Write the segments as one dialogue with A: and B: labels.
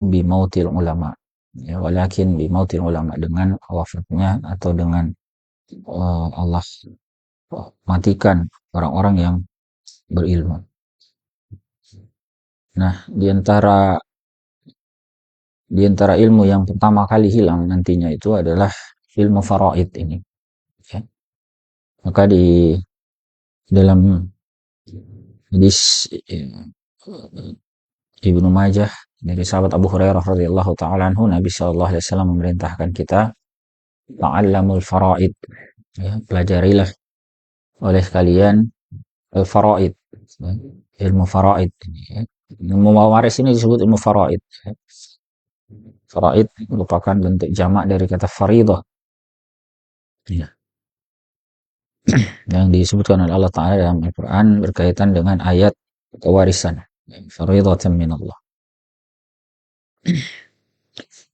A: bimautil ulama. Ya, walakin bimautil ulama, dengan wafatnya atau dengan Allah matikan orang-orang yang berilmu. Nah, di antara ilmu yang pertama kali hilang nantinya itu adalah ilmu faraid ini. Ya. Maka di dalam hadis Ibnu Majah dari sahabat Abu Hurairah radhiyallahu taala anhu, Nabi sallallahu alaihi wasallam memerintahkan kita ta'allamul faraid, ya, pelajarilah oleh kalian al faraid, ya, ilmu faraid, ya. Ilmu waris ini disebut ilmu faraid. Faraid merupakan bentuk jamak dari kata faridah, ya, yang disebutkan oleh Allah Ta'ala dalam Al-Quran berkaitan dengan ayat kewarisan. Faridatan minallah.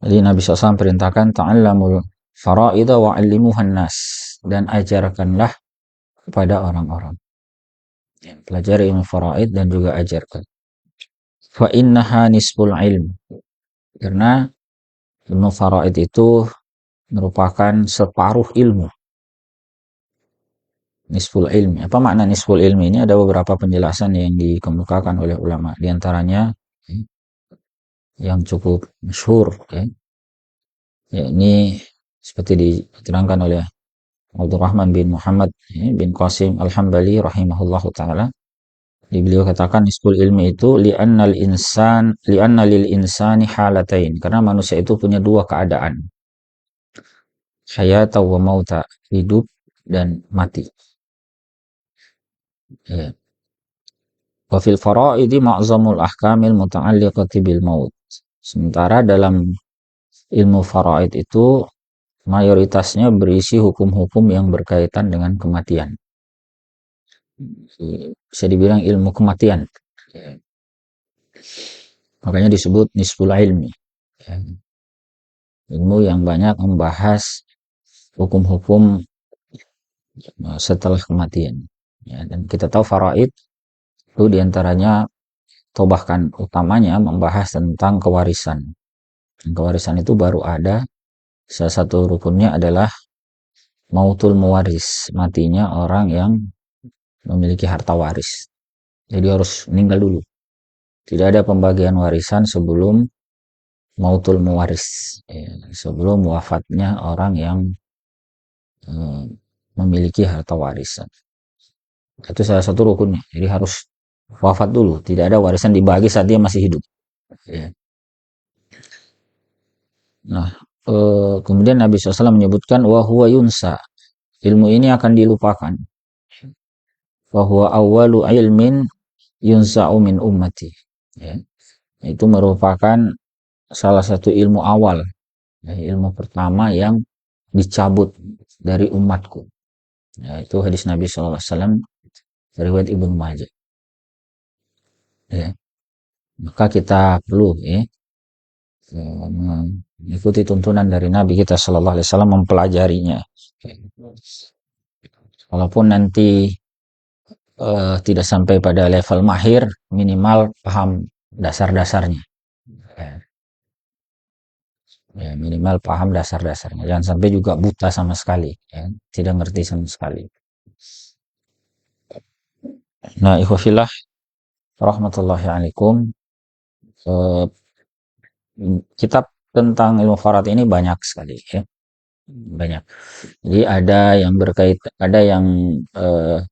A: Jadi Nabi SAW perintahkan ta'allamul fara'idha wa'allimuhan nas, dan ajarkanlah kepada orang-orang. Ya, pelajari ilmu faraid dan juga ajarkan. Fa innaha nisful ilm, karena ilmu faraid itu merupakan separuh ilmu. Nisful ilmi. Apa makna nisful ilmi ini? Ada beberapa penjelasan yang dikemukakan oleh ulama. Di antaranya yang cukup masyhur, ya, ini seperti diterangkan oleh Abdurrahman bin Muhammad bin Qasim Al-Hambali rahimahullahu taala. Beliau katakan nisful ilmi itu li'anna lil insani halatain, karena manusia itu punya dua keadaan. Hayata wa mauta, hidup dan mati. Ya. Wa fil faraidi ma'zamul ahkamil muta'alliqati bil maut. Sementara dalam ilmu faraid itu mayoritasnya berisi hukum-hukum yang berkaitan dengan kematian. Bisa dibilang ilmu kematian. Ya. Makanya disebut nisful ilmi. Ya. Ilmu yang banyak membahas hukum-hukum setelah kematian. Ya, dan kita tahu faraid itu diantaranya atau bahkan utamanya membahas tentang kewarisan. Dan kewarisan itu baru ada, salah satu rukunnya adalah mautul muwaris, matinya orang yang memiliki harta waris. Jadi harus meninggal dulu. Tidak ada pembagian warisan sebelum mautul muwaris, ya, sebelum wafatnya orang yang memiliki harta warisan. Itu salah satu rukunnya. Jadi harus wafat dulu. Tidak ada warisan dibagi saat dia masih hidup. Ya. Nah, kemudian Nabi SAW menyebutkan huwa yunsa. Ilmu ini akan dilupakan. Huwa awwalu ilmin yunsa'u min ummati. Ya. Itu merupakan salah satu ilmu awal. Ya, ilmu pertama yang dicabut dari umatku. Ya, itu hadis Nabi SAW riwayat Ibnu Majah. Ya. Maka kita perlu mengikuti tuntunan dari Nabi kita Shallallahu Alaihi Wasallam, mempelajarinya. Walaupun nanti tidak sampai pada level mahir, minimal paham dasar-dasarnya. Ya, minimal paham dasar-dasarnya. Jangan sampai juga buta sama sekali, ya. Tidak ngerti sama sekali. Nah, ikhwafillah rahmatullahi alaikum. Kitab tentang ilmu farad ini banyak sekali, ya. Banyak. Jadi ada yang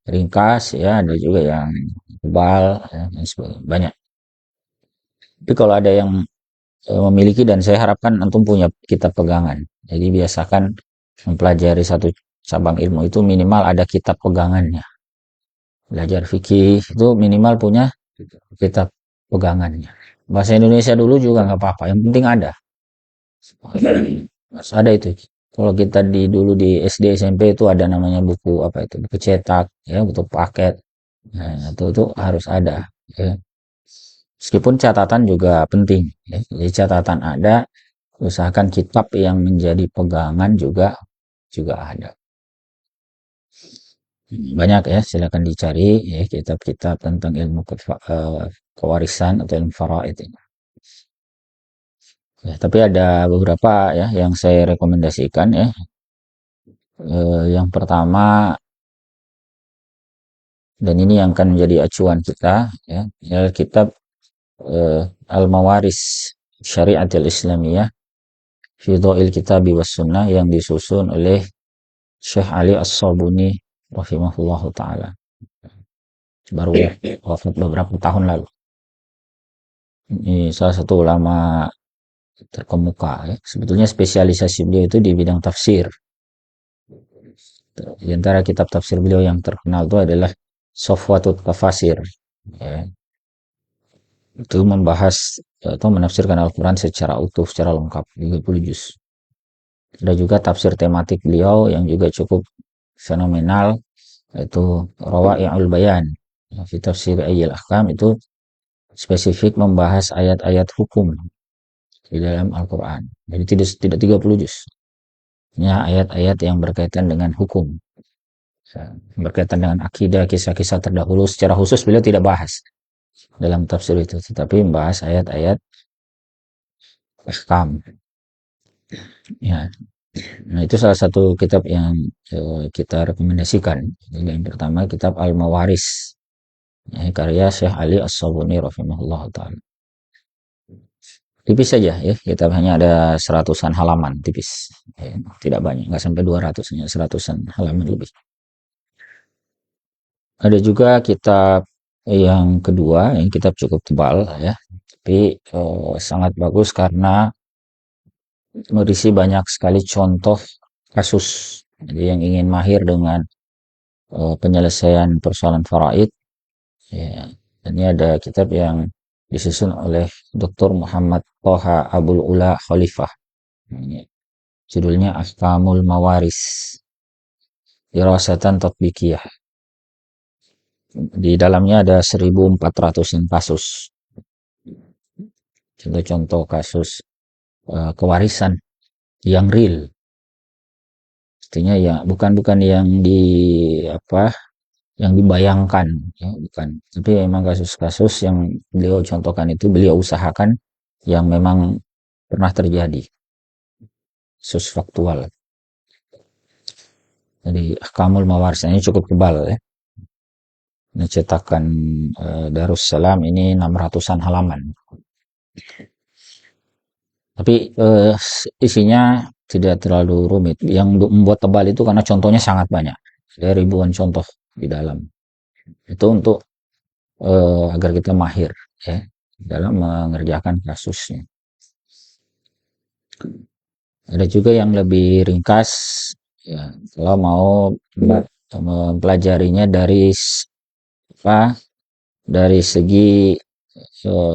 A: ringkas, ya, ada juga yang tebal, ya, dan sebagainya. Banyak. Tapi kalau ada yang memiliki, dan saya harapkan antum punya kitab pegangan. Jadi biasakan mempelajari satu cabang ilmu itu minimal ada kitab pegangannya. Belajar fikih itu minimal punya kitab pegangannya. Bahasa Indonesia dulu juga nggak apa-apa, yang penting ada. Mas ada itu. Kalau kita dulu di SD SMP itu ada namanya buku apa itu, buku cetak, ya, buku paket. Nah, itu harus ada, ya. Meskipun catatan juga penting, ya. Jadi catatan ada, usahakan kitab yang menjadi pegangan juga ada. Banyak, ya, silakan dicari, ya, kitab-kitab tentang ilmu kewarisan atau ilmu faraid ini. Ya, tapi ada beberapa ya yang saya rekomendasikan ya. Yang pertama, dan ini yang akan menjadi acuan kita ya, adalah kitab Al-Mawaris Syariatul Islamiyah fi Dha'il Kitabi was Sunnah yang disusun oleh Syekh Ali As-Sabuni rahimahullahu taala. Baru wafat beberapa tahun lalu. Ini salah satu ulama terkemuka ya. Sebetulnya spesialisasi beliau itu di bidang tafsir. Di antara kitab tafsir beliau yang terkenal itu adalah Safwatut Tafasir. Ya. Itu membahas atau menafsirkan Al-Quran secara utuh, secara lengkap, 30 juz. Ada juga tafsir tematik beliau yang juga cukup fenomenal, yaitu Rawa'i'ul Bayan. Fi tafsir Ayyil Ahkam itu spesifik membahas ayat-ayat hukum di dalam Al-Quran. Jadi tidak 30 juz. Ini ayat-ayat yang berkaitan dengan hukum. Berkaitan dengan akidah, kisah-kisah terdahulu. Secara khusus beliau tidak bahas dalam tafsir itu, tetapi membahas ayat-ayat ahkam. Ya, nah itu salah satu kitab yang kita rekomendasikan. Jadi yang pertama kitab Al-Mawaris, ya, karya Syekh Ali As-Sabuni rahimahullah taala. Tipis saja ya, kitab hanya ada seratusan halaman, tipis. Ya, tidak banyak, nggak sampai 200, hanya seratusan halaman lebih. Ada juga kitab yang kedua, yang kitab cukup tebal ya, tapi sangat bagus karena berisi banyak sekali contoh kasus. Jadi yang ingin mahir dengan penyelesaian persoalan faraid, ya, ini ada kitab yang disusun oleh Dr. Muhammad Toha Abul Ula Khalifah. Ini judulnya Ahkamul Mawaris Dirasatan Tatbikiyah. Di dalamnya ada 1400 kasus. Contoh-contoh kasus kewarisan yang real. Artinya ya bukan yang di apa yang dibayangkan ya, bukan. Tapi memang kasus-kasus yang beliau contohkan itu beliau usahakan yang memang pernah terjadi. Kasus faktual. Jadi Ahkamul Mawaris ini cukup tebal ya. Ini cetakan Darussalam ini 600-an halaman. Tapi isinya tidak terlalu rumit. Yang membuat tebal itu karena contohnya sangat banyak. Ada ribuan contoh di dalam. Itu untuk agar kita mahir ya dalam mengerjakan kasusnya. Ada juga yang lebih ringkas ya, kalau mau mempelajarinya apa dari segi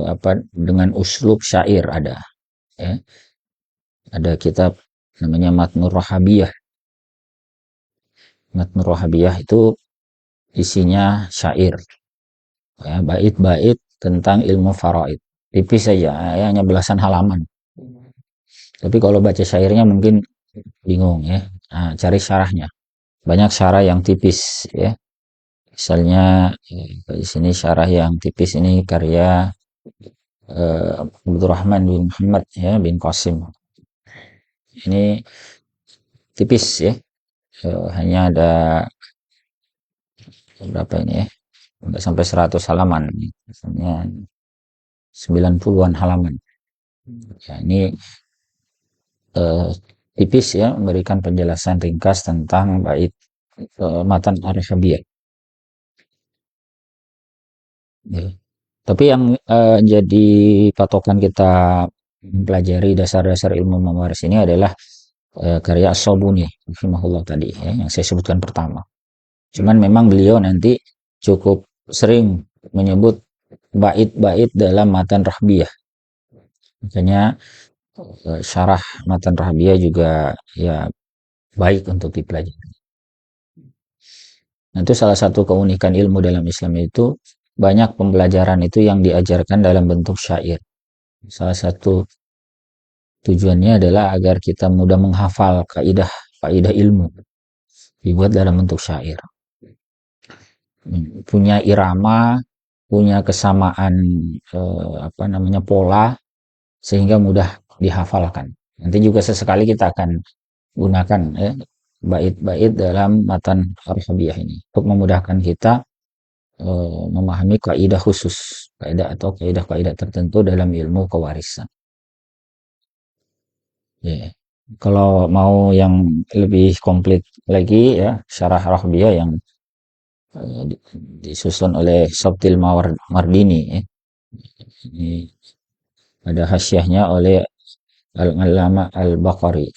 A: apa dengan uslub syair ada ya. Ada kitab namanya Matnur Rohabiyah. Matnur Rohabiyah itu isinya syair ya, bait-bait tentang ilmu faraid. Tipis saja ya, hanya belasan halaman. Tapi kalau baca syairnya mungkin bingung ya. Nah, cari syarahnya. Banyak syarah yang tipis ya. Misalnya di sini syarah yang tipis ini karya Abdurrahman bin Muhammad ya bin Qasim. Ini tipis ya. Hanya ada berapa ini ya? Enggak sampai 100 halaman. Misalnya 90-an halaman. Ya, ini eh, tipis ya memberikan penjelasan ringkas tentang bait matan Arabiyah. Ya. Tapi yang jadi patokan kita mempelajari dasar-dasar ilmu mewaris ini adalah karya As-Sabuni rahimahullah tadi ya, yang saya sebutkan pertama. Cuman memang beliau nanti cukup sering menyebut bait-bait dalam matan Rahbiyah. Makanya syarah matan Rahbiyah juga ya baik untuk dipelajari. Nah, itu salah satu keunikan ilmu dalam Islam itu banyak pembelajaran itu yang diajarkan dalam bentuk syair. Salah satu tujuannya adalah agar kita mudah menghafal kaidah ilmu dibuat dalam bentuk syair. Punya irama, punya kesamaan apa namanya pola sehingga mudah dihafalkan. Nanti juga sesekali kita akan gunakan ya bait-bait dalam matan Ar-Rahabiyah ini untuk memudahkan kita memahami kaidah khusus, kaidah atau kaidah-kaidah tertentu dalam ilmu kewarisan. Ya. Kalau mau yang lebih komplit lagi ya, syarah Rahabiyah yang disusun oleh Sabtil Mardini ya. Ini ada hasyiahnya oleh Al-Allamah Al-Baqari.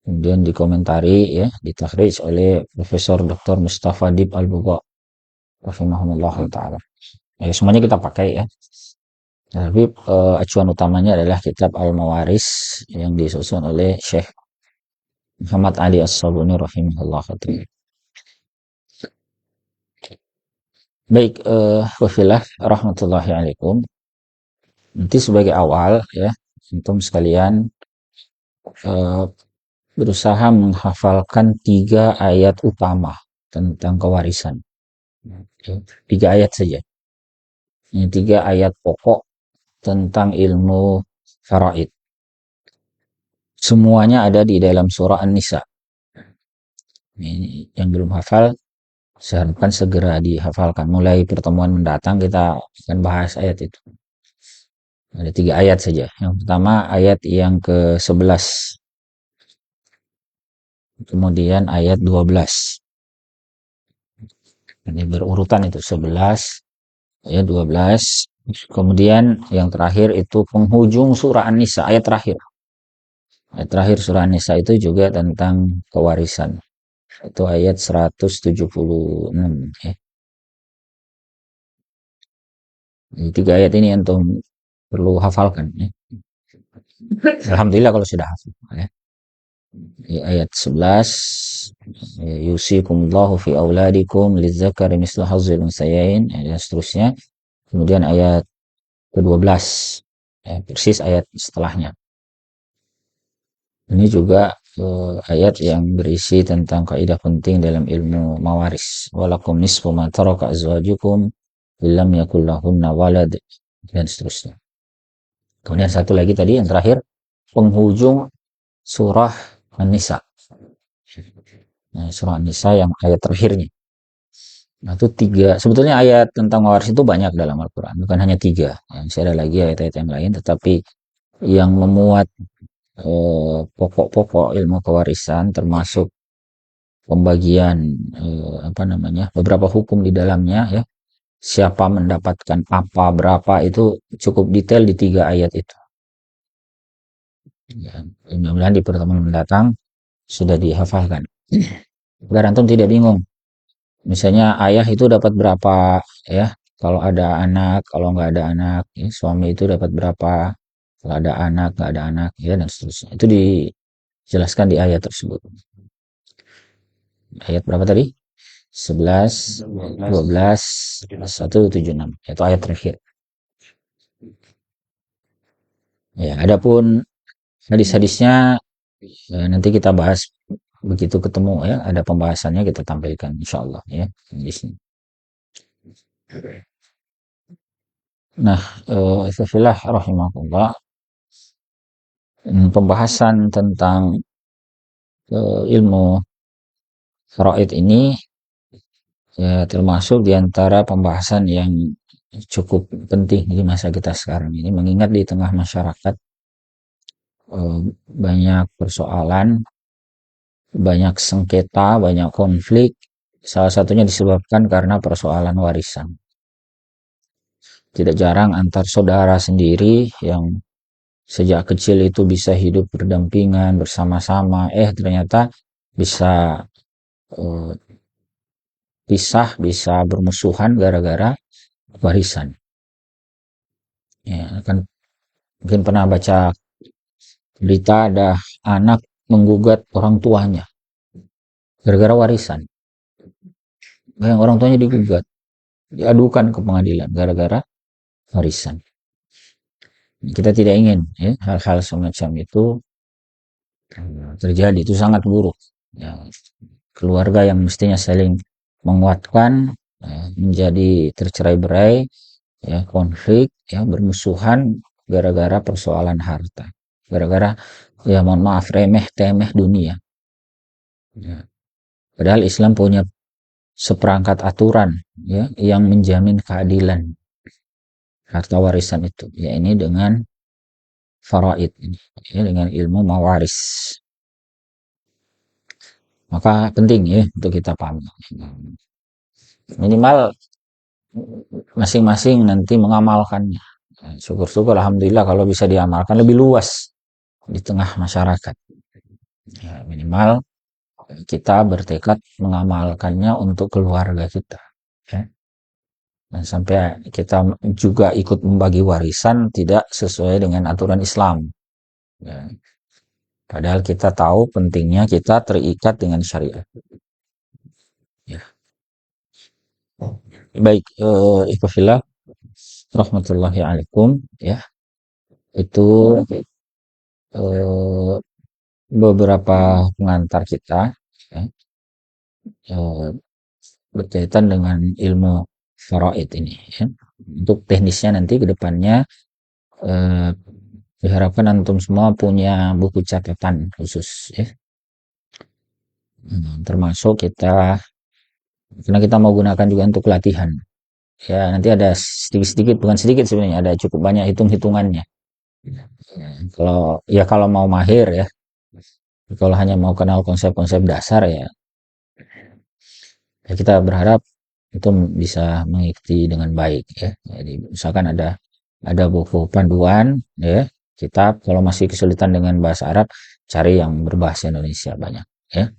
A: Kemudian dikomentari ya, ditakhrij oleh Profesor Dr. Mustafa Dib Al-Buqa rahimahullah taala. Ya, semuanya kita pakai ya. Tapi acuan utamanya adalah kitab Al-Mawaris yang disusun oleh Syekh Muhammad Ali As-Sabuni rahimahullah taala. Baik, wafilah rahmatullahi alaikum. Nanti sebagai awal ya, antum sekalian eh, berusaha menghafalkan 3 ayat utama tentang kewarisan. Oke, 3 ayat saja. Ini 3 ayat pokok tentang ilmu faraid. Semuanya ada di dalam surah An-Nisa. Ini yang belum hafal, saya harapkan segera dihafalkan. Mulai pertemuan mendatang kita akan bahas ayat itu. Ada 3 ayat saja. Yang pertama ayat yang ke-11. Kemudian ayat 12. Ini berurutan itu 11, ayat 12. Kemudian yang terakhir itu penghujung surah An-Nisa, ayat terakhir. Ayat terakhir surah An-Nisa itu juga tentang kewarisan. Itu ayat 176 ya. Jadi 3 ayat ini antum perlu hafalkan ya. Alhamdulillah kalau sudah hafal ya. Ayat 11 yusikumullahu fi auladikum lidzakari mislu hazzil unsayain dan seterusnya. Kemudian ayat ke-12 ya, persis ayat setelahnya. Ini juga ayat yang berisi tentang kaidah penting dalam ilmu mawaris. Walakum nisfu ma taraka azwajukum illam yakul lahunna walad dan seterusnya. Kemudian satu lagi tadi yang terakhir penghujung surah An-Nisa. Nah, surah An-Nisa yang ayat terakhirnya. Nah, itu 3. Sebetulnya ayat tentang mawaris itu banyak dalam Al-Quran. Bukan hanya 3. Ya, masih ada lagi ayat-ayat yang lain. Tetapi yang memuat pokok-pokok ilmu kewarisan termasuk pembagian apa namanya beberapa hukum di dalamnya ya, siapa mendapatkan apa berapa itu cukup detail di 3 ayat itu ya. Mudah-mudahan di pertemuan mendatang sudah dihafalkan agar antum tidak bingung, misalnya ayah itu dapat berapa ya kalau ada anak, kalau nggak ada anak ya, suami itu dapat berapa kalau ada anak, nggak ada anak ya, dan seterusnya. Itu dijelaskan di ayat tersebut. Ayat berapa tadi? 11, 12, 176. Itu ayat terakhir. Ya, adapun hadis-hadisnya nanti kita bahas begitu ketemu ya, ada pembahasannya kita tampilkan insyaallah ya di sini. Nah, ikhwafillah rahimakumullah, pembahasan tentang ilmu faraid ini ya termasuk diantara pembahasan yang cukup penting di masa kita sekarang ini, mengingat di tengah masyarakat banyak persoalan, banyak sengketa, banyak konflik, salah satunya disebabkan karena persoalan warisan. Tidak jarang antar saudara sendiri yang sejak kecil itu bisa hidup berdampingan bersama-sama, ternyata bisa eh, pisah, bisa bermusuhan gara-gara warisan. Ya, kan mungkin pernah baca berita ada anak menggugat orang tuanya gara-gara warisan. Yang orang tuanya digugat, diadukan ke pengadilan gara-gara warisan. Kita tidak ingin ya, hal-hal semacam itu terjadi, itu sangat buruk ya. Keluarga yang mestinya saling menguatkan menjadi tercerai-berai ya, konflik ya, bermusuhan gara-gara persoalan harta, gara-gara ya mohon maaf remeh temeh dunia. Ya. Padahal Islam punya seperangkat aturan ya yang menjamin keadilan harta warisan itu, ya ini dengan faraid ini, ya, dengan ilmu mawaris. Maka penting ya untuk kita pahami. Minimal masing-masing nanti mengamalkannya. Syukur-syukur alhamdulillah kalau bisa diamalkan lebih luas di tengah masyarakat. Ya, minimal kita bertekad mengamalkannya untuk keluarga kita. Ya. Dan sampai kita juga ikut membagi warisan tidak sesuai dengan aturan Islam. Ya. Padahal kita tahu pentingnya kita terikat dengan syariat. Ya. Baik, ikhwafillah rahmatullahi alaikum. Ya, itu eh, beberapa pengantar kita ya, eh, berkaitan dengan ilmu faraid ini. Ya. Untuk teknisnya nanti ke depannya eh, diharapkan antum semua punya buku catatan khusus ya. Termasuk kita karena kita mau gunakan juga untuk latihan. Ya, nanti ada sedikit-sedikit bukan sedikit sebenarnya, ada cukup banyak hitung-hitungannya. Ya, kalau mau mahir ya, kalau hanya mau kenal konsep-konsep dasar ya, ya kita berharap itu bisa mengikuti dengan baik ya. Jadi misalkan ada buku panduan ya, kitab kalau masih kesulitan dengan bahasa Arab cari yang berbahasa Indonesia banyak ya.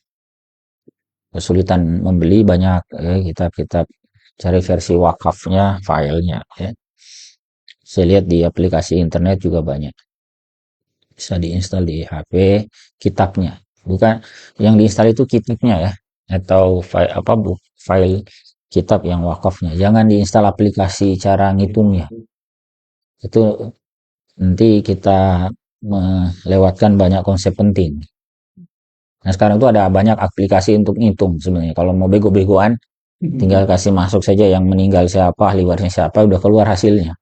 A: Kesulitan membeli banyak ya, kitab-kitab cari versi wakafnya, filenya ya. Saya lihat di aplikasi internet juga banyak. Bisa diinstal di HP kitabnya. Bukan yang diinstal itu kitabnya ya atau file apa file kitab yang wakafnya. Jangan diinstal aplikasi cara ngitungnya. Itu nanti kita melewatkan banyak konsep penting. Nah, sekarang itu ada banyak aplikasi untuk ngitung sebenarnya. Kalau mau bego-begoan, tinggal kasih masuk saja yang meninggal siapa, ahli warisnya siapa, udah keluar hasilnya.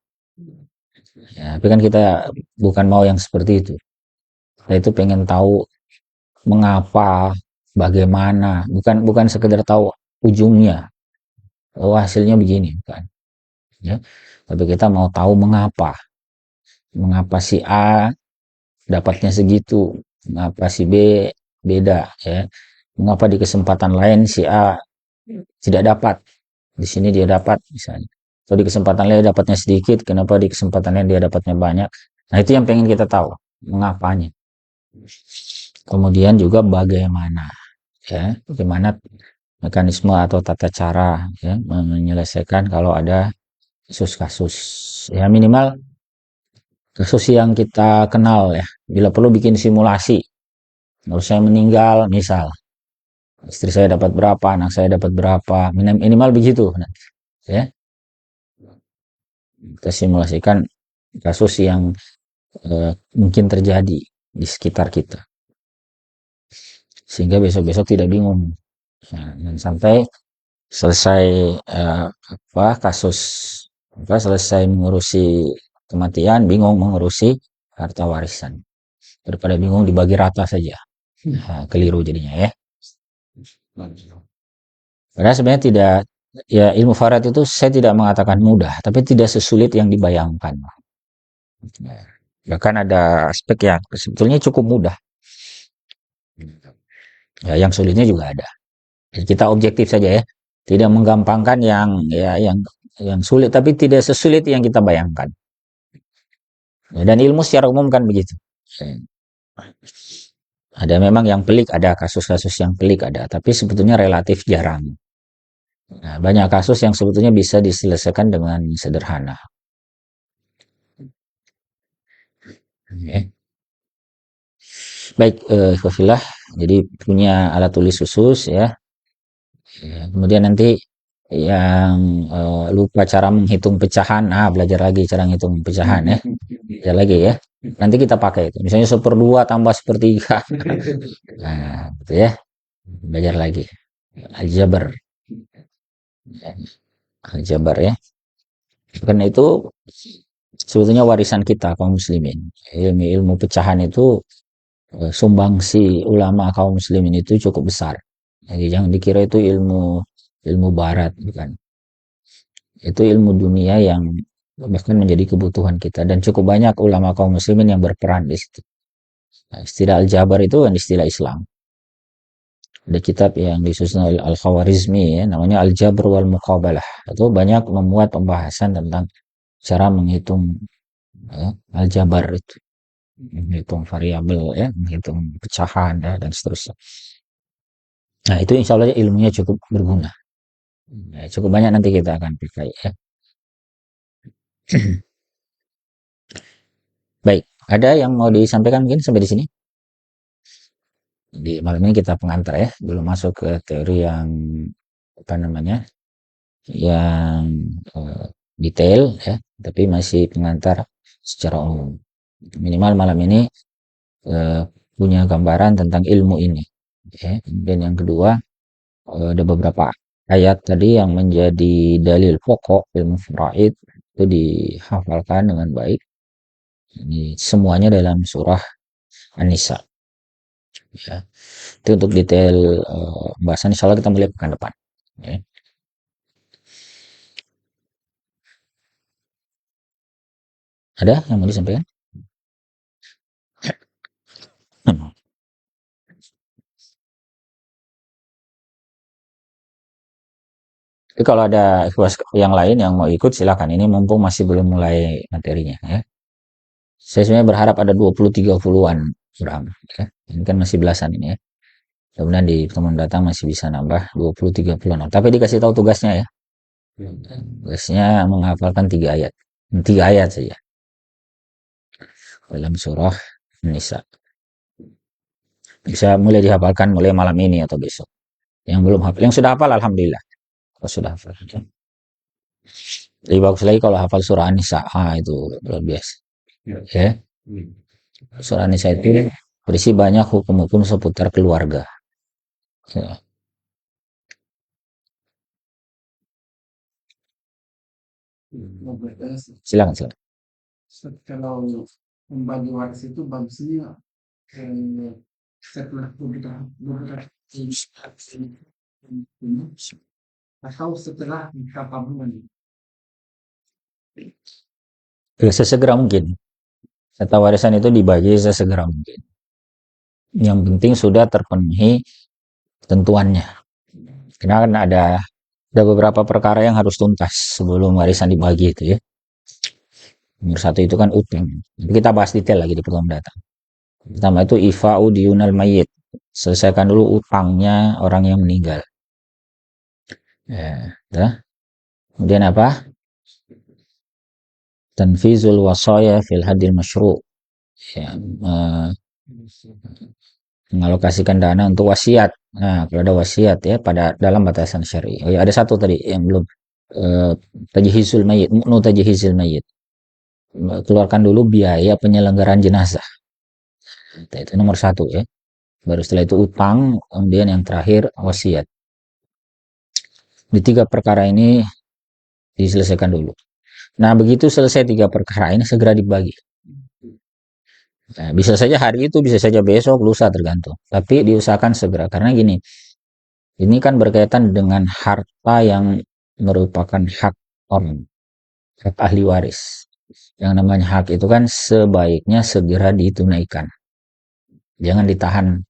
A: Ya, tapi kan kita bukan mau yang seperti itu. Kita itu pengen tahu mengapa, bagaimana, bukan bukan sekedar tahu ujungnya. Oh, hasilnya begini, bukan. Ya. Tapi kita mau tahu mengapa. Mengapa si A dapatnya segitu, mengapa si B beda ya. Mengapa di kesempatan lain si A tidak dapat, di sini dia dapat misalnya. Atau di kesempatan lain dapatnya sedikit, kenapa di kesempatan lain dia dapatnya banyak. Nah, itu yang pengen kita tahu, mengapanya. Kemudian juga bagaimana ya, bagaimana mekanisme atau tata cara ya menyelesaikan kalau ada kasus-kasus. Ya minimal kasus yang kita kenal ya. Bila perlu bikin simulasi. Kalau saya meninggal misal, istri saya dapat berapa, anak saya dapat berapa, minimal begitu. Ya, kita simulasikan kasus yang mungkin terjadi di sekitar kita. Sehingga besok-besok tidak bingung. Nah, dan sampai selesai kasus selesai mengurusi kematian, bingung mengurusi harta warisan. Daripada bingung dibagi rata saja. Nah, keliru jadinya ya. Padahal sebenarnya tidak, ya ilmu farad itu saya tidak mengatakan mudah, tapi tidak sesulit yang dibayangkan. Bahkan ada aspek yang sebetulnya cukup mudah. Ya, yang sulitnya juga ada. Jadi kita objektif saja ya, tidak menggampangkan yang sulit, tapi tidak sesulit yang kita bayangkan. Ya, dan ilmu secara umum kan begitu. Ada memang yang pelik, ada kasus-kasus yang pelik ada, tapi sebetulnya relatif jarang. Nah, banyak kasus yang sebetulnya bisa diselesaikan dengan sederhana. Okay. Baik, Fafilah, jadi punya alat tulis khusus ya. Ya, kemudian nanti yang lupa cara menghitung pecahan, belajar lagi cara menghitung pecahan ya. Belajar lagi ya. Nanti kita pakai itu. Misalnya 1/2 tambah 1/3. Nah, gitu ya. Belajar lagi. Aljabar. Aljabar ya. Karena itu sebetulnya warisan kita kaum muslimin. Ilmu-ilmu pecahan itu sumbangsi ulama kaum muslimin itu cukup besar. Jadi jangan dikira itu ilmu ilmu barat, bukan. Itu ilmu dunia yang bahkan menjadi kebutuhan kita dan cukup banyak ulama kaum muslimin yang berperan di situ. Nah, istilah al-jabar itu kan istilah Islam. Ada kitab yang disusun oleh Al-Khawarizmi ya, namanya Al-Jabr wal Muqabalah. Itu banyak memuat pembahasan tentang cara menghitung ya, aljabar itu, menghitung variabel ya, menghitung pecahan ya, dan seterusnya. Nah, itu insya Allah ilmunya cukup berguna. Ya, cukup banyak nanti kita akan pakai ya. Baik, ada yang mau disampaikan mungkin sampai di sini? Di malam ini kita pengantar ya, belum masuk ke teori yang apa namanya, yang detail ya, tapi masih pengantar secara umum. Minimal malam ini eh, punya gambaran tentang ilmu ini. Ya. Dan yang kedua, ada beberapa ayat tadi yang menjadi dalil pokok ilmu faraid itu dihafalkan dengan baik. Ini semuanya dalam surah An-Nisa. Ya. Itu untuk detail pembahasan insya Allah kita melihat pekan depan. Ya. Ada yang mau disampaikan? Tapi kalau ada ikhwas yang lain yang mau ikut silakan. Ini mumpung masih belum mulai materinya ya. Saya sebenarnya berharap ada 20-30-an orang ya. Ini kan masih belasan ini ya. Mudah-mudahan di pertemuan datang masih bisa nambah 20-30-an. Tapi dikasih tahu tugasnya ya. Tugasnya menghafalkan 3 ayat. 3 ayat saja dalam surah Nisa. Bisa mulai dihafalkan mulai malam ini atau besok. Yang belum hafal, yang sudah hafal alhamdulillah. Kalau sudah hafal. Lebih bagus lagi kalau hafal surah An-Nisa. Itu luar biasa. Ya. Surah An-Nisa itu berisi banyak hukum-hukum seputar keluarga. Ya. Silakan, silakan.
B: Kalau membagi waris itu bagusnya setelah beberapa atau setelah nikah tabungan.
A: Sesegera mungkin. Harta warisan itu dibagi sesegera mungkin. Yang penting sudah terpenuhi tentuannya. Karena kan ada beberapa perkara yang harus tuntas sebelum warisan dibagi itu ya. Nomor satu itu kan utang. Kita bahas detail lagi di pertemuan datang. Pertama itu ifa'u diyunal mayyit. Selesaikan dulu utangnya orang yang meninggal. Ya. Kemudian apa? Tanfizul wasaya fil hadil masyru'. Ya, mengalokasikan dana untuk wasiat. Nah, kalau ada wasiat ya pada dalam batasan syar'i. Oh ya, ada satu tadi yang belum tajhizul mayit, mu'nu tajhizul mayit. Keluarkan dulu biaya penyelenggaraan jenazah. Nah, itu nomor satu ya. Baru setelah itu utang, kemudian yang terakhir wasiat. Di 3 perkara ini diselesaikan dulu. Nah, begitu selesai 3 perkara ini segera dibagi. Nah, bisa saja hari itu, bisa saja besok, lusa tergantung. Tapi diusahakan segera karena gini, ini kan berkaitan dengan harta yang merupakan hak orang, hak ahli waris. Yang namanya hak itu kan sebaiknya segera ditunaikan. Jangan ditahan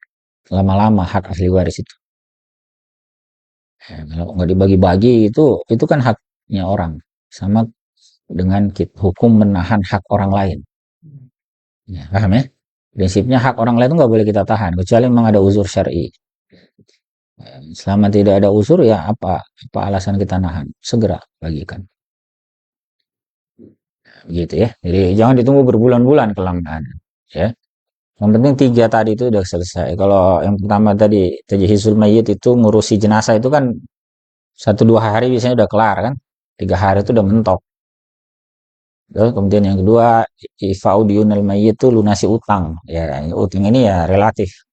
A: lama-lama hak ahli waris itu. Kalau nggak dibagi-bagi itu kan haknya orang. Sama dengan hukum menahan hak orang lain. Ya, paham ya? Prinsipnya hak orang lain itu nggak boleh kita tahan, kecuali memang ada uzur syar'i. Selama tidak ada uzur ya apa alasan kita nahan? Segera bagikan. Begitu ya. Jadi jangan ditunggu berbulan-bulan kelamaan. Ya. Yang penting 3 tadi itu udah selesai. Kalau yang pertama tadi tajhizul mayyit itu ngurusi jenazah itu kan 1-2 hari biasanya udah kelar kan. 3 hari itu udah mentok. Terus kemudian yang kedua ifa'u diyunal mayyit itu lunasi utang. Ya, utang ini ya relatif.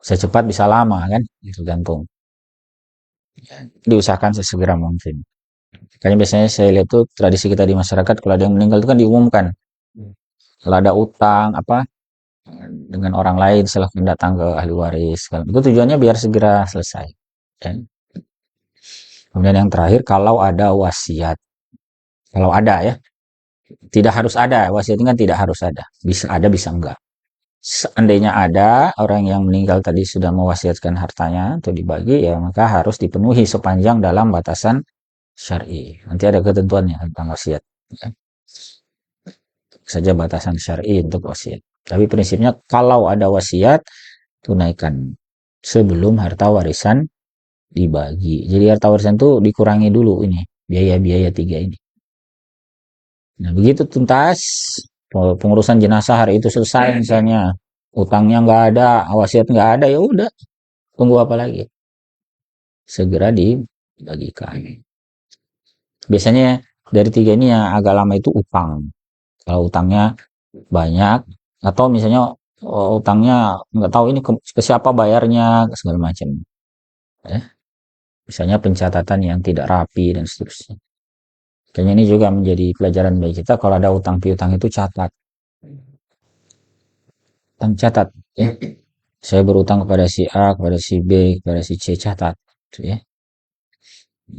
A: Bisa cepat bisa lama kan, tergantung. Diusahakan sesegera mungkin. Makanya biasanya saya lihat tuh tradisi kita di masyarakat kalau ada yang meninggal itu kan diumumkan. Kalau ada utang apa dengan orang lain silahkan datang ke ahli waris. Itu tujuannya biar segera selesai. Dan kemudian yang terakhir kalau ada wasiat. Kalau ada ya, tidak harus ada. Wasiat ini kan tidak harus ada. Bisa ada, bisa enggak. Seandainya ada orang yang meninggal tadi sudah mewasiatkan hartanya atau dibagi, ya maka harus dipenuhi sepanjang dalam batasan syar'i. Nanti ada ketentuannya tentang wasiat. Ya. Saja batasan syar'i untuk wasiat. Tapi prinsipnya kalau ada wasiat, tunaikan sebelum harta warisan dibagi. Jadi harta warisan itu dikurangi dulu ini, biaya-biaya tiga ini. Nah, begitu tuntas, pengurusan jenazah hari itu selesai misalnya, utangnya nggak ada, wasiat nggak ada, ya udah, tunggu apa lagi? Segera dibagikan. Biasanya dari tiga ini yang agak lama itu utang. Kalau utangnya banyak, atau misalnya utangnya nggak tahu ini ke siapa bayarnya, segala macam. Ya. Misalnya pencatatan yang tidak rapi dan seterusnya. Kayaknya ini juga menjadi pelajaran bagi kita kalau ada utang piutang itu catat. Catat ya. Saya berutang kepada si A, kepada si B, kepada si C, catat. Gitu ya.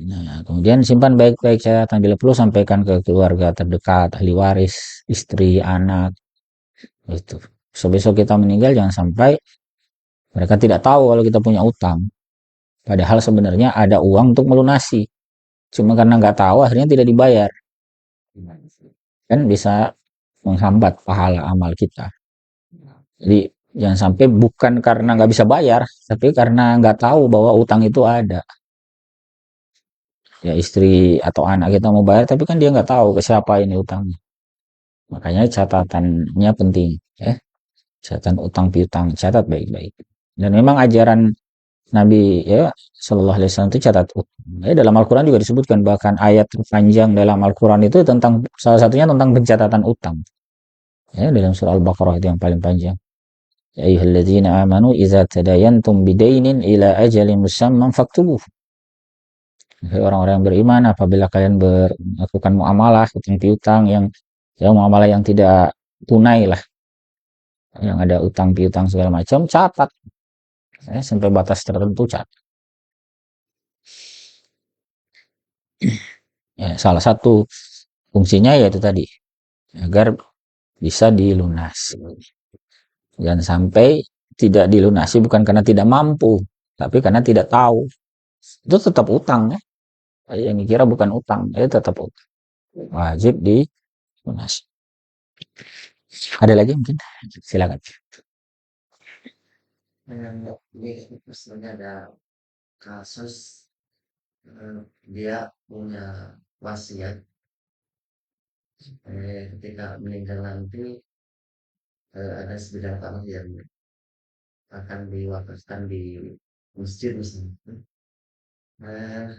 A: Nah, kemudian simpan baik-baik catatan. Bila perlu sampaikan ke keluarga terdekat, ahli waris, istri, anak. Itu. Besok-besok kita meninggal jangan sampai mereka tidak tahu kalau kita punya utang. Padahal sebenarnya ada uang untuk melunasi. Cuma karena nggak tahu akhirnya tidak dibayar. Kan bisa menghambat pahala amal kita. Jadi jangan sampai bukan karena nggak bisa bayar, tapi karena nggak tahu bahwa utang itu ada. Ya istri atau anak kita mau bayar, tapi kan dia nggak tahu ke siapa ini utangnya. Makanya catatannya penting. Ya. Catatan utang piutang, catat baik-baik. Dan memang ajaran Nabi ya Shallallahu Alaihi Wasallam itu catat utang. Ya, dalam Al-Quran juga disebutkan bahkan ayat panjang dalam Al-Quran itu tentang salah satunya tentang pencatatan utang. Ya, dalam surah Al-Baqarah itu yang paling panjang. Ya ayyuhalladzina amanu idza tadayantum bidainin ila ajalin musamman faktubuh. Orang-orang yang beriman apabila kalian melakukan muamalah utang piutang yang ya muamalah yang tidak tunai lah, yang ada utang piutang segala macam, catat ya, sampai batas tertentu catat. Ya, salah satu fungsinya yaitu tadi agar bisa dilunasi. Jangan sampai tidak dilunasi bukan karena tidak mampu, tapi karena tidak tahu. Itu tetap utang ya. Yang dikira bukan utang, itu tetap utang. Wajib dilunasi. Ada lagi mungkin? Silakan.
B: Ini misalnya ada kasus dia punya wasiat ketika meninggal nanti ada sebidang tanah yang akan diwakafkan di masjid misalnya. Eh,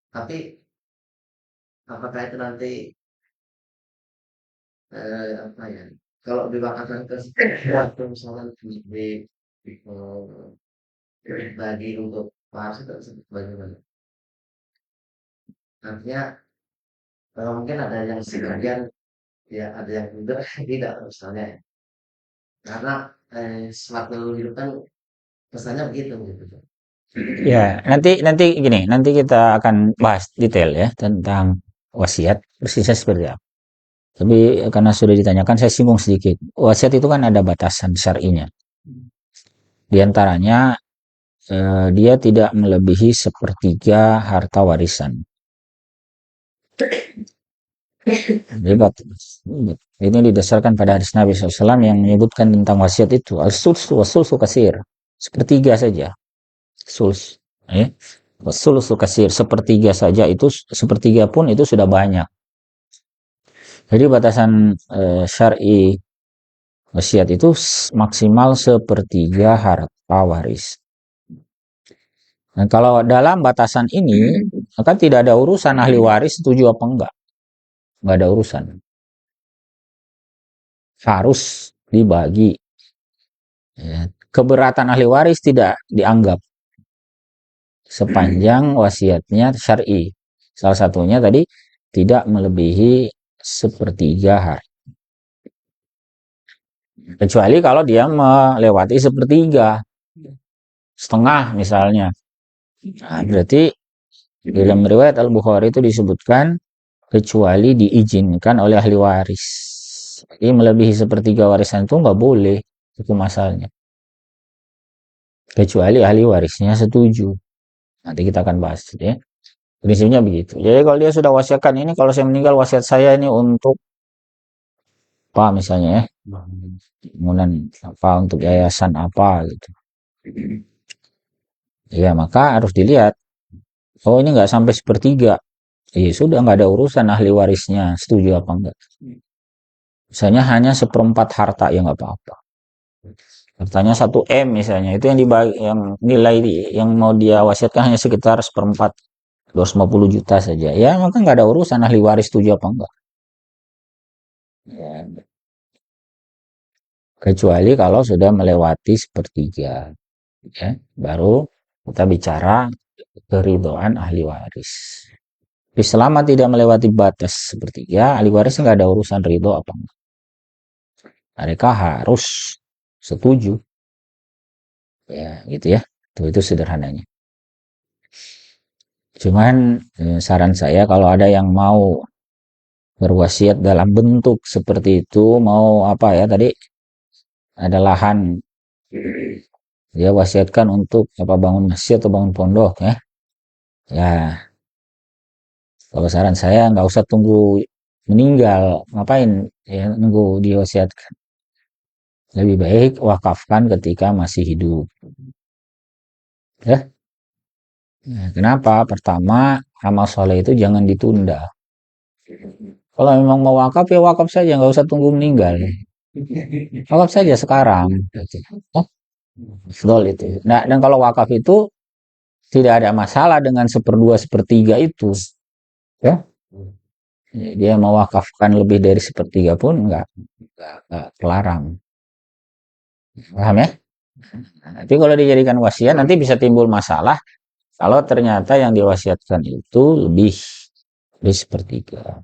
B: tapi apakah itu nanti apa ya? Kalau diwakafkan ke suatu misalnya bagi untuk pars itu bagaimana? Artinya mungkin ada yang sebagian ya ada yang tidak tidak misalnya ya. Karena semakin hidup kan pesannya begitu gitu.
A: Ya, nanti gini, nanti kita akan bahas detail ya tentang wasiat persisnya seperti apa. Tapi karena sudah ditanyakan, saya singgung sedikit. Wasiat itu kan ada batasan syar'inya. Di antaranya dia tidak melebihi sepertiga harta warisan. Ini didasarkan pada hadis Nabi SAW yang menyebutkan tentang wasiat itu. Al-sulsu was-sulsu kasir. Sepertiga saja. Suls. Ya. Was-sulsu kasir. Sepertiga saja itu, sepertiga pun itu sudah banyak. Jadi batasan syar'i wasiat itu maksimal sepertiga harta waris. Dan kalau dalam batasan ini, maka tidak ada urusan ahli waris setuju apa enggak. Enggak ada urusan. Harus dibagi. Ya. Keberatan ahli waris tidak dianggap sepanjang wasiatnya syar'i. Salah satunya tadi tidak melebihi sepertiga hari. Kecuali kalau dia melewati sepertiga, setengah misalnya. Nah, berarti dalam riwayat Al-Bukhari itu disebutkan kecuali diizinkan oleh ahli waris. Jadi melebihi sepertiga warisan itu nggak boleh hukum asalnya. Kecuali ahli warisnya setuju. Nanti kita akan bahas ya. Prinsipnya begitu. Jadi kalau dia sudah wasiatkan ini, kalau saya meninggal wasiat saya ini untuk apa misalnya ya, bangunan apa untuk yayasan apa gitu. Ya maka harus dilihat. Oh ini nggak sampai sepertiga. Iya sudah nggak ada urusan ahli warisnya setuju apa enggak. Misalnya hanya seperempat harta ya nggak apa-apa. Hartanya 1 M misalnya itu yang dibagi yang nilai yang mau dia wasiatkan hanya sekitar seperempat 250 juta saja. Ya maka nggak ada urusan ahli waris setuju apa enggak. Ya, kecuali kalau sudah melewati sepertiga, ya, baru kita bicara keridhaan ahli waris. Tapi selama tidak melewati batas sepertiga, ahli waris nggak ada urusan ridho apa enggak. Mereka harus setuju, ya gitu ya. Itu sederhananya. Cuman saran saya kalau ada yang mau berwasiat dalam bentuk seperti itu, mau apa ya tadi ada lahan dia wasiatkan untuk apa bangun masjid atau bangun pondok ya. Ya, kalau saran saya nggak usah tunggu meninggal, ngapain ya nunggu diwasiatkan. Lebih baik wakafkan ketika masih hidup. Ya, kenapa? Pertama, amal soleh itu jangan ditunda. Kalau memang mau wakaf ya wakaf saja, nggak usah tunggu meninggal. Wakaf saja sekarang. Oh, betul itu. Nah, dan kalau wakaf itu tidak ada masalah dengan seperdua sepertiga itu, ya. Dia mewakafkan lebih dari sepertiga pun nggak terlarang. Paham ya? Nanti kalau dijadikan wasiat nanti bisa timbul masalah kalau ternyata yang diwasiatkan itu lebih sepertiga.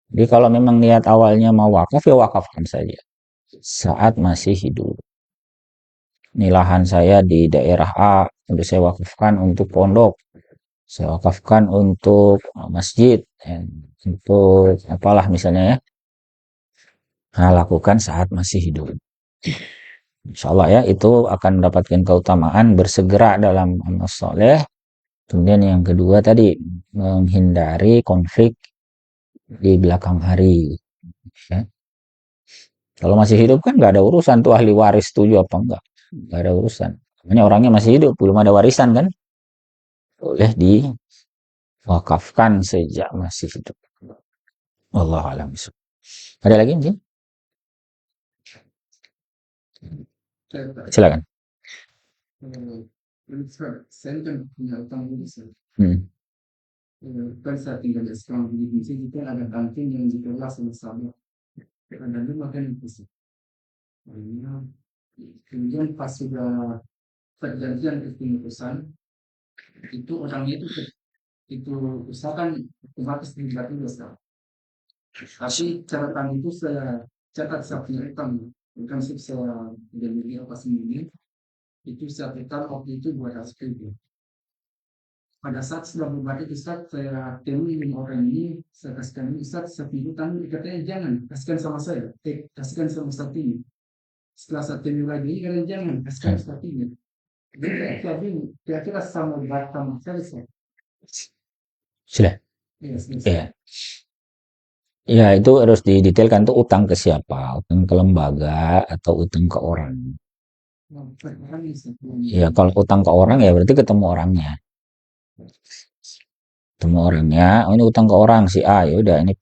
A: Jadi kalau memang niat awalnya mau wakaf ya wakafkan saja saat masih hidup. Ini lahan saya di daerah A, untuk saya wakafkan untuk pondok, saya wakafkan untuk masjid, untuk apalah misalnya ya. Nah, lakukan saat masih hidup. Insya Allah ya, itu akan mendapatkan keutamaan bersegera dalam amal soleh. Kemudian yang kedua tadi, menghindari konflik di belakang hari. Ya. Kalau masih hidup kan nggak ada urusan tuh ahli waris setuju apa enggak. Nggak ada urusan. Namanya orangnya masih hidup, belum ada warisan kan. Boleh diwakafkan sejak masih hidup. Allah alam. Ada lagi mungkin? Silakan.
C: Saya kan punya utang dulu,
A: Hmm.
C: kan saya tinggal di sekarang di sini kan ada kantin yang dikelola sama-sama. Dan itu makan itu sih. Kemudian pas sudah perjanjian kepengurusan, itu orangnya itu usahakan otomatis terlibat juga sekarang. Tapi catatan itu saya catat saya punya utang, bukan saya jadi apa sendiri. Itu saya tetap waktu itu 200.000. Pada saat setelah berbagi Ustaz, saya temui orang ini, saya kasihkan ini Ustaz, saya pinjam tangan, katanya jangan, kasihkan sama saya, kasihkan sama Ustaz ini. Setelah saya temui lagi, katanya jangan, kasihkan Ustaz ini. Jadi saya bingung, kira-kira sama berat sama saya.
A: Sudah.
C: Yes.
A: Ya. Ya, itu harus didetailkan tuh utang ke siapa, utang ke lembaga atau utang ke orang. Ya, kalau utang ke orang ya berarti ketemu orangnya. Ketemu orangnya, oh ini utang ke orang si A, ya udah ini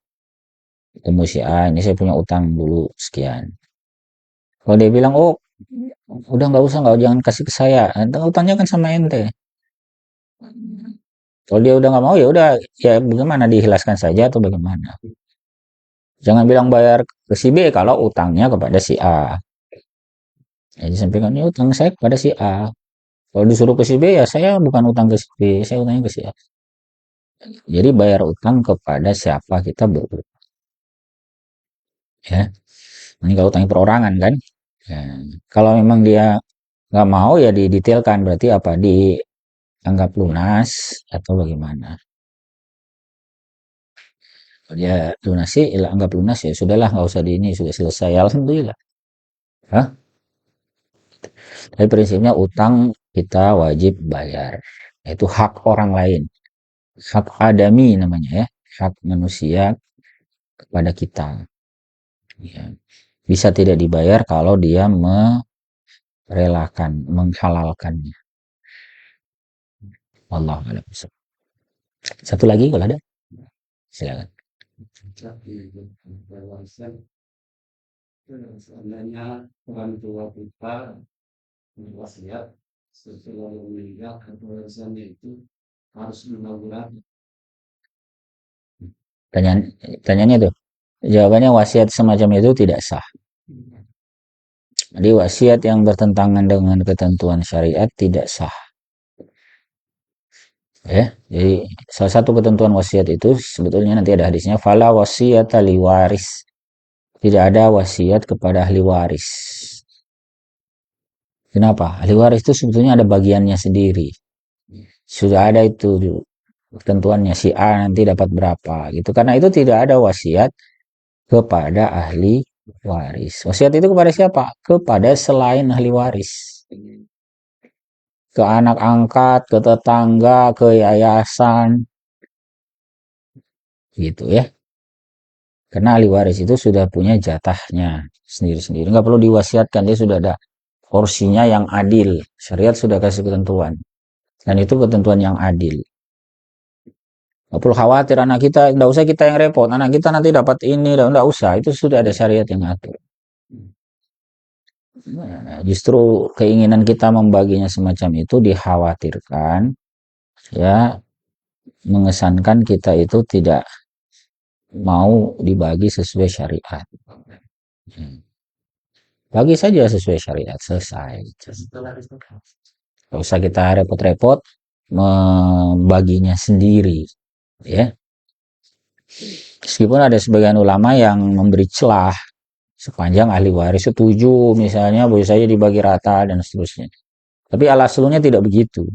A: ketemu si A, ini saya punya utang dulu sekian. Kalau dia bilang, oh udah nggak usah, nggak jangan kasih ke saya, utangnya kan sama ente. Kalau dia udah nggak mau ya udah, ya bagaimana dihilaskan saja atau bagaimana? Jangan bilang bayar ke si B kalau utangnya kepada si A. Ya, disampaikan ini utang saya kepada si A. Kalau disuruh ke si B ya saya bukan utang ke si B, saya utangnya ke si A. Jadi bayar utang kepada siapa kita berutang. Ya, ini kalau utang perorangan kan. Ya, kalau memang dia nggak mau ya didetailkan berarti apa dianggap lunas atau bagaimana. Kalau dia lunasi, ya anggap lunas ya sudahlah nggak usah di ini sudah selesai. Alhamdulillah. Hah? Tapi prinsipnya utang kita wajib bayar. Itu hak orang lain. Hak adami namanya ya. Hak manusia kepada kita. Ya. Bisa tidak dibayar kalau dia merelakan, menghalalkannya. Allah a'lam. Satu lagi kalau ada, silakan.
C: Tapi warisan seandainya orang tua kita berwasiat setelah meninggal warisannya itu harus benar-benar
A: Tanyanya tuh, jawabannya wasiat semacam itu tidak sah. Jadi wasiat yang bertentangan dengan ketentuan syariat tidak sah. Ya, jadi salah satu ketentuan wasiat itu sebetulnya nanti ada hadisnya fala wasiyata li waris. Tidak ada wasiat kepada ahli waris. Kenapa? Ahli waris itu sebetulnya ada bagiannya sendiri. Sudah ada itu ketentuannya si A nanti dapat berapa gitu. Karena itu tidak ada wasiat kepada ahli waris. Wasiat itu kepada siapa? Kepada selain ahli waris. Ke anak angkat, ke tetangga, ke yayasan. Gitu ya. Karena ahli waris itu sudah punya jatahnya sendiri-sendiri. Nggak perlu diwasiatkan, dia sudah ada porsinya yang adil. Syariat sudah kasih ketentuan. Dan itu ketentuan yang adil. Nggak perlu khawatir anak kita, nggak usah kita yang repot. Anak kita nanti dapat ini, nggak usah. Itu sudah ada syariat yang atur. Nah, justru keinginan kita membaginya semacam itu dikhawatirkan, ya, mengesankan kita itu tidak mau dibagi sesuai syariat. Bagi saja sesuai syariat, selesai. Nggak usah kita repot-repot membaginya sendiri, ya. Meskipun ada sebagian ulama yang memberi celah sepanjang ahli waris setuju misalnya boleh saja dibagi rata dan seterusnya. Tapi al-aslnya tidak begitu.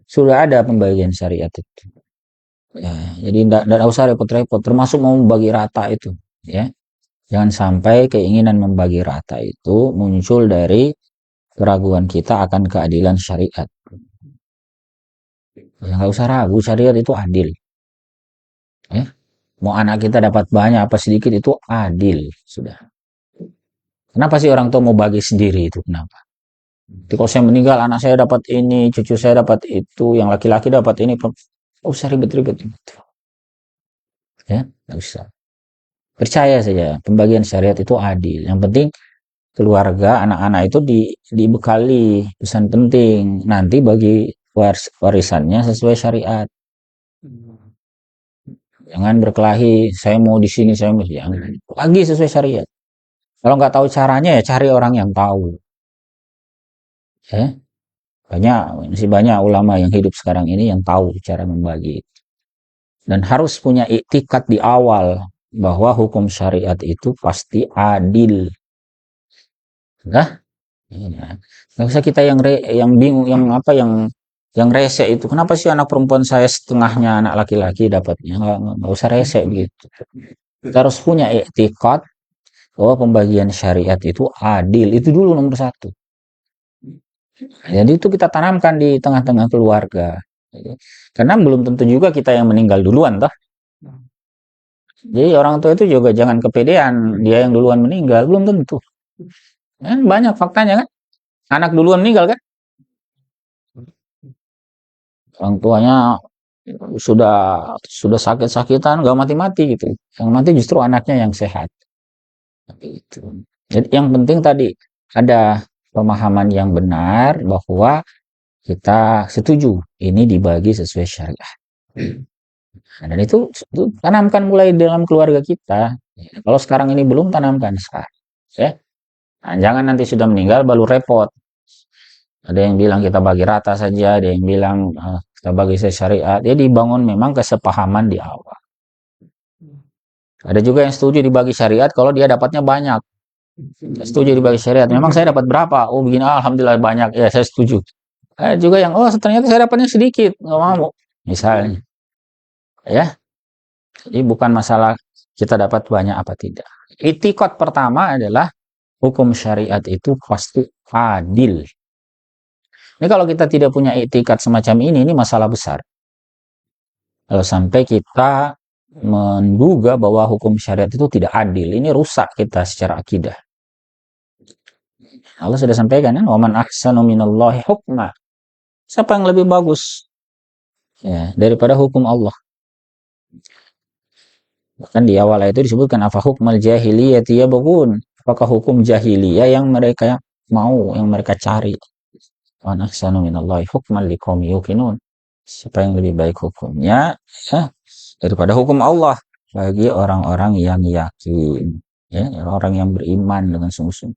A: Sudah ada pembagian syariat itu. Ya, jadi tidak usah repot-repot termasuk mau membagi rata itu, ya. Jangan sampai keinginan membagi rata itu muncul dari keraguan kita akan keadilan syariat. Ya nggak usah ragu, syariat itu adil. Ya. Mau anak kita dapat banyak apa sedikit itu adil sudah. Kenapa sih orang tua mau bagi sendiri itu? Kenapa? Jadi kalau saya meninggal anak saya dapat ini, cucu saya dapat itu, yang laki-laki dapat ini, usah ribet-ribet. Ya, nggak usah. Percaya saja, pembagian syariat itu adil. Yang penting keluarga, anak-anak itu dibekali pesan penting. Nanti bagi warisannya sesuai syariat. Jangan berkelahi, saya mau di sini, saya mau jangan. Bagi sesuai syariat. Kalau nggak tahu caranya ya cari orang yang tahu. Ya, masih banyak ulama yang hidup sekarang ini yang tahu cara membagi. Dan harus punya iktikat di awal bahwa hukum syariat itu pasti adil. Nah, ya. Nggak usah kita yang bingung, yang rese itu. Kenapa sih anak perempuan saya setengahnya anak laki-laki dapatnya? Nggak usah rese begitu. Kita harus punya iktikat bahwa pembagian syariat itu adil. Itu dulu nomor satu. Jadi itu kita tanamkan di tengah-tengah keluarga. Karena belum tentu juga kita yang meninggal duluan, toh. Jadi orang tua itu juga jangan kepedean dia yang duluan meninggal, belum tentu. Banyak faktanya kan. Anak duluan meninggal kan. Orang tuanya sudah sakit-sakitan, nggak mati-mati gitu. Yang mati justru anaknya yang sehat. Gitu. Jadi yang penting tadi ada pemahaman yang benar bahwa kita setuju ini dibagi sesuai syariat. Nah, dan itu tanamkan mulai dalam keluarga kita. Kalau sekarang ini belum, tanamkan sekarang. Ya. Nah, jangan nanti sudah meninggal baru repot. Ada yang bilang kita bagi rata saja, ada yang bilang kita bagi syariat, ya dibangun memang kesepahaman di awal. Ada juga yang setuju dibagi syariat kalau dia dapatnya banyak. Saya setuju dibagi syariat. Memang saya dapat berapa? Oh begini, alhamdulillah banyak. Ya saya setuju. Ada juga yang, oh ternyata saya dapatnya sedikit, nggak mau. Misalnya, ya. Jadi bukan masalah kita dapat banyak apa tidak. Itikad pertama adalah hukum syariat itu pasti adil. Ini kalau kita tidak punya itikad semacam ini masalah besar. Kalau sampai kita menduga bahwa hukum syariat itu tidak adil, ini rusak kita secara akidah. Allah sudah sampaikan kan, waman ahsanu minallahi hukma. Siapa yang lebih bagus ya daripada hukum Allah? Bahkan di awal itu disebutkan afa hukmal jahiliyati yabghun. Apakah hukum jahiliyah yang mereka mau, yang mereka cari? Waman ahsanu minallahi hukman liqaumin yuqinun. Siapa yang lebih baik hukumnya ya, daripada hukum Allah bagi orang-orang yang yakin, ya, orang yang beriman dengan sungguh-sungguh.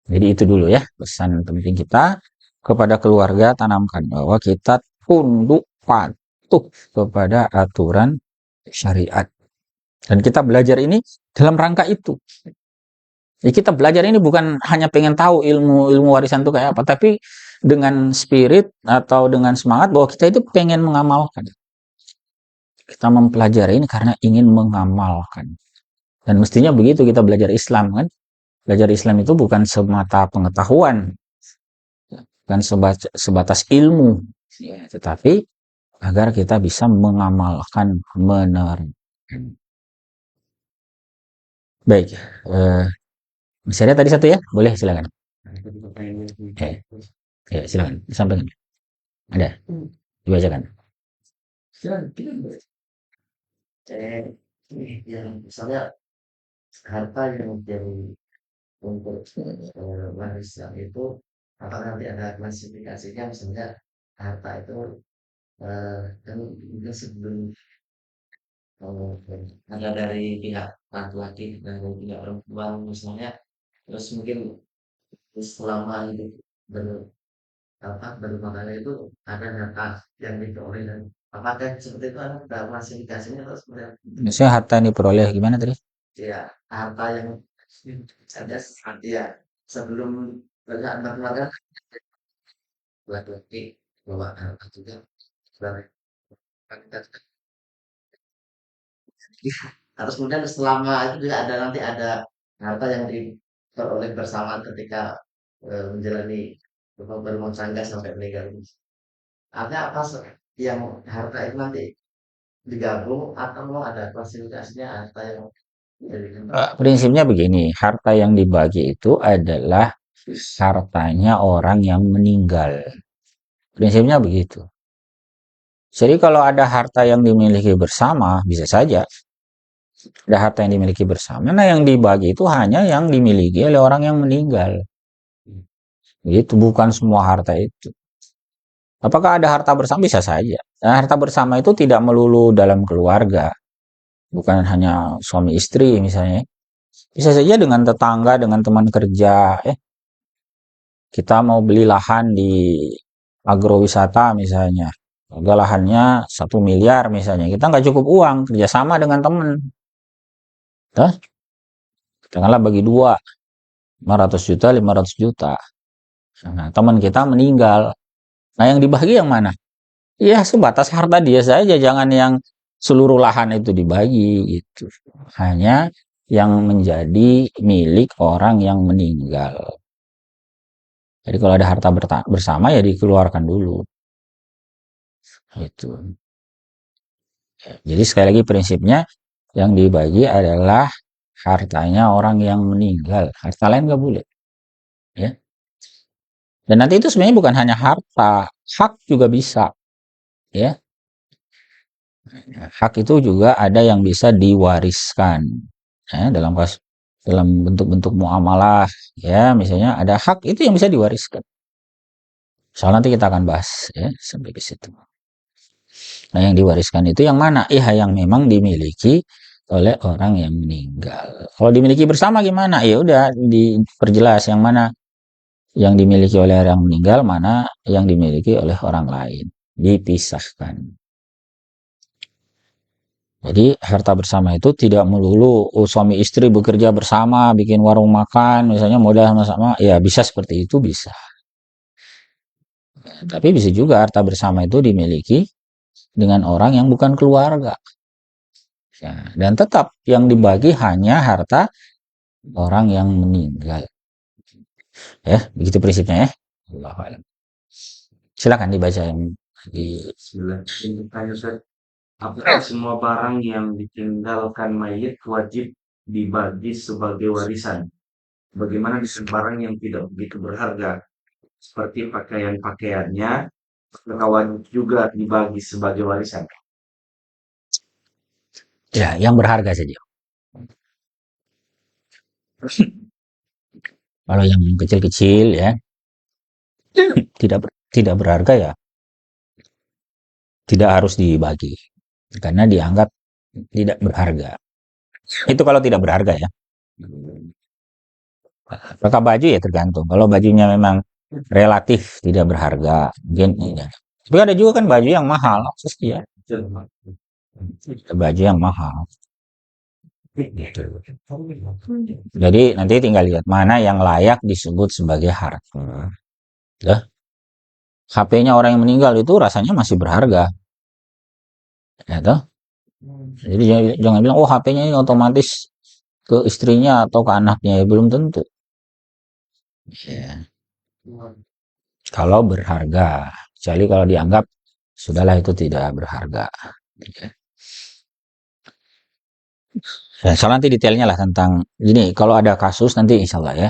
A: Jadi itu dulu ya pesan penting kita kepada keluarga, tanamkan bahwa kita tunduk patuh kepada aturan syariat. Dan kita belajar ini dalam rangka itu. Jadi kita belajar ini bukan hanya pengen tahu ilmu warisan itu kayak apa, tapi dengan spirit atau dengan semangat bahwa kita itu pengen mengamalkan. Kita mempelajari ini karena ingin mengamalkan. Dan mestinya begitu kita belajar Islam kan. Belajar Islam itu bukan semata pengetahuan, bukan sebatas ilmu, ya, tetapi agar kita bisa mengamalkan benar. Baik, masih ada tadi satu ya? Boleh silakan. Ya, silakan disampaikan. Ada, dibacakan.
B: Yang misalnya harta yang menjadi untuk warisan itu apakah nanti ada klasifikasinya, misalnya harta itu kan mungkin sebelum ada dari pihak laki-laki dan dari pihak perempuan misalnya, terus mungkin selama itu berumah tangga itu ada harta yang diperoleh, dan apakah seperti itu ada klasifikasinya atau seperti apa?
A: Misalnya harta yang diperoleh gimana tadi?
B: Ya, harta yang ada ya sebelum anak keluarga laki-laki bawa harta juga sebagai wanita. Terus kemudian selama itu juga ada nanti ada harta yang diperoleh bersama ketika menjalani berumah tangga sampai meninggal. Ada apa yang harta itu nanti digabung atau mau ada klasifikasinya harta yang
A: Prinsipnya begini, harta yang dibagi itu adalah hartanya orang yang meninggal. Prinsipnya begitu. Jadi kalau ada harta yang dimiliki bersama, bisa saja ada harta yang dimiliki bersama. Nah, yang dibagi itu hanya yang dimiliki oleh orang yang meninggal. Itu bukan semua harta itu. Apakah ada harta bersama? Bisa saja. Nah, harta bersama itu tidak melulu dalam keluarga. Bukan hanya suami istri misalnya. Bisa saja dengan tetangga, dengan teman kerja. Kita mau beli lahan di agrowisata misalnya. Harga lahannya 1 miliar misalnya. Kita nggak cukup uang, kerjasama dengan teman. Katakanlah bagi 2, 500 juta, 500 juta. Nah, teman kita meninggal. Nah, yang dibagi yang mana? Ya, sebatas harta dia saja, jangan yang seluruh lahan itu dibagi gitu. Hanya yang menjadi milik orang yang meninggal. Jadi kalau ada harta bersama ya dikeluarkan dulu. Gitu. Jadi sekali lagi prinsipnya yang dibagi adalah hartanya orang yang meninggal. Harta lain nggak boleh. Ya. Dan nanti itu sebenarnya bukan hanya harta, hak juga bisa. Ya. Hak itu juga ada yang bisa diwariskan. Ya, dalam bentuk-bentuk muamalah, ya, misalnya ada hak itu yang bisa diwariskan. Soal nanti kita akan bahas ya sampai ke situ. Nah, yang diwariskan itu yang mana? Yang memang dimiliki oleh orang yang meninggal. Kalau dimiliki bersama gimana? Ya udah diperjelas yang mana yang dimiliki oleh orang meninggal, mana yang dimiliki oleh orang lain. dipisahkan. Jadi harta bersama itu tidak melulu suami istri bekerja bersama, bikin warung makan, misalnya modal sama-sama, ya bisa seperti itu bisa. Tapi bisa juga harta bersama itu dimiliki dengan orang yang bukan keluarga. Ya, dan tetap yang dibagi hanya harta orang yang meninggal. Ya, begitu prinsipnya ya. Allahu a'lam. Silakan dibaca yang di
D: Bismillah. Ini tanya Ustaz, apakah semua barang yang ditinggalkan mayit wajib dibagi sebagai warisan? Bagaimana dengan barang yang tidak begitu berharga, seperti pakaian-pakaiannya, apakah wajib juga dibagi sebagai warisan?
A: ya yang berharga saja. Kalau yang kecil-kecil ya tidak berharga ya tidak harus dibagi karena dianggap tidak berharga. Itu kalau tidak berharga ya. Apakah baju ya tergantung. Kalau bajunya memang relatif tidak berharga, mungkin iya. Tapi ada juga kan baju yang mahal, ya. Baju yang mahal. Gitu. Jadi nanti tinggal lihat mana yang layak disebut sebagai harta. Ya. HP-nya orang yang meninggal itu rasanya masih berharga. Ya toh? Jadi jangan bilang oh HP-nya ini otomatis ke istrinya atau ke anaknya, ya belum tentu. Ya. Kalau berharga, kecuali kalau dianggap sudahlah itu tidak berharga. Ya, soal nanti detailnya lah tentang gini. Kalau ada kasus nanti insya Allah ya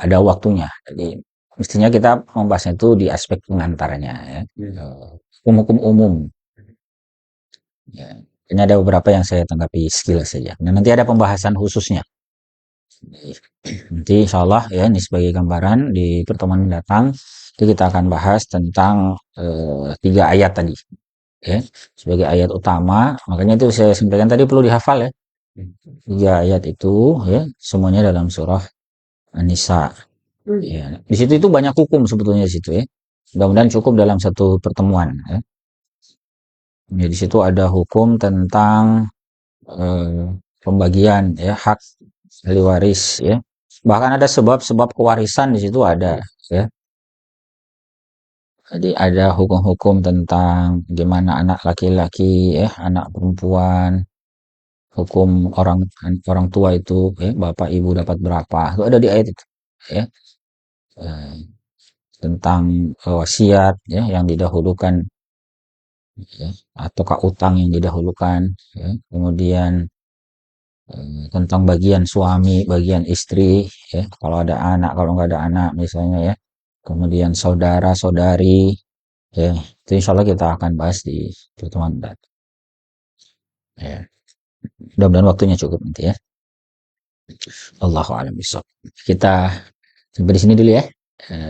A: ada waktunya. Jadi mestinya kita membahasnya itu di aspek pengantarnya ya. Hukum-hukum umum. Ya. Ini ada beberapa yang saya tanggapi sekilas saja. Dan nanti ada pembahasan khususnya. Nanti insya Allah ya ini sebagai gambaran di pertemuan mendatang kita akan bahas tentang 3 ayat tadi ya sebagai ayat utama. Makanya itu saya sampaikan tadi perlu dihafal ya 3 ayat itu ya semuanya dalam surah An-Nisa ya. Di situ itu banyak hukum sebetulnya di situ ya. Mudah-mudahan cukup dalam satu pertemuan ya. Ya, di situ ada hukum tentang pembagian ya hak ahli waris ya. Bahkan ada sebab-sebab kewarisan di situ ada ya. Jadi ada hukum-hukum tentang gimana anak laki-laki ya, anak perempuan, hukum orang orang tua itu ya, bapak ibu dapat berapa. Itu ada di ayat itu ya. Eh, tentang wasiat ya yang didahulukan ya, ataukah utang yang didahulukan ya. Kemudian tentang bagian suami, bagian istri, ya. Kalau ada anak, kalau nggak ada anak, misalnya ya. Kemudian saudara-saudari, ya. Itu insya Allah kita akan bahas di pertemuan mendatang. Ya. Mudah-mudahan waktunya cukup nanti ya. Allahu a'lam bishawab. Kita sampai di sini dulu ya.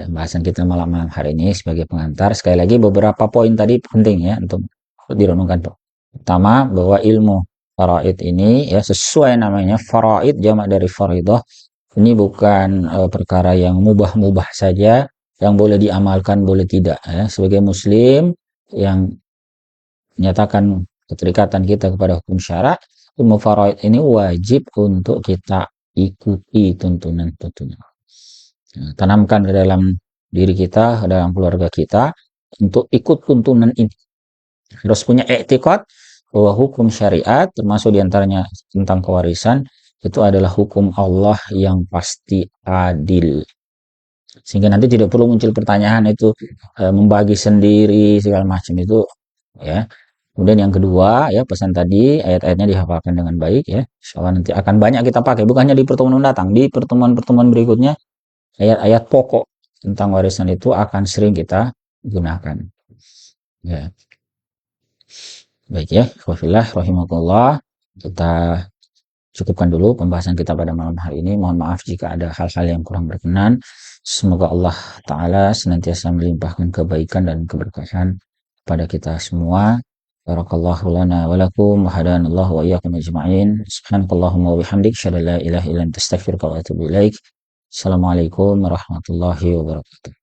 A: Bahasan kita malam hari ini sebagai pengantar. Sekali lagi beberapa poin tadi penting ya untuk direnungkan tuh. Pertama bahwa ilmu faraid ini ya sesuai namanya faraid jamak dari faridah. Ini bukan perkara yang mubah-mubah saja yang boleh diamalkan boleh tidak ya. Sebagai muslim yang menyatakan keterikatan kita kepada hukum syara, ilmu faraid ini wajib untuk kita ikuti tuntunan-tuntunan. Nah, tanamkan ke dalam diri kita, ke dalam keluarga kita untuk ikut tuntunan ini. Harus punya i'tiqad bahwa hukum syariat termasuk diantaranya tentang kewarisan itu adalah hukum Allah yang pasti adil. Sehingga nanti tidak perlu muncul pertanyaan itu membagi sendiri segala macam itu ya. Kemudian yang kedua ya pesan tadi ayat-ayatnya dihafalkan dengan baik ya. Insyaallah nanti akan banyak kita pakai bukannya di pertemuan mendatang, di pertemuan-pertemuan berikutnya ayat-ayat pokok tentang warisan itu akan sering kita gunakan. Ya. Baik ya, wafillah rahimakumullah. Kita cukupkan dulu pembahasan kita pada malam hari ini. Mohon maaf jika ada hal-hal yang kurang berkenan. Semoga Allah Ta'ala senantiasa melimpahkan kebaikan dan keberkahan pada kita semua. Barakallahu lana wa lakum wa hadanallahu wa iyyakum ajma'in. Subhanakallahumma wa bihamdik asyhadu an la ilaha illa anta astaghfiruka wa atubu ilaik. Assalamualaikum warahmatullahi wabarakatuh.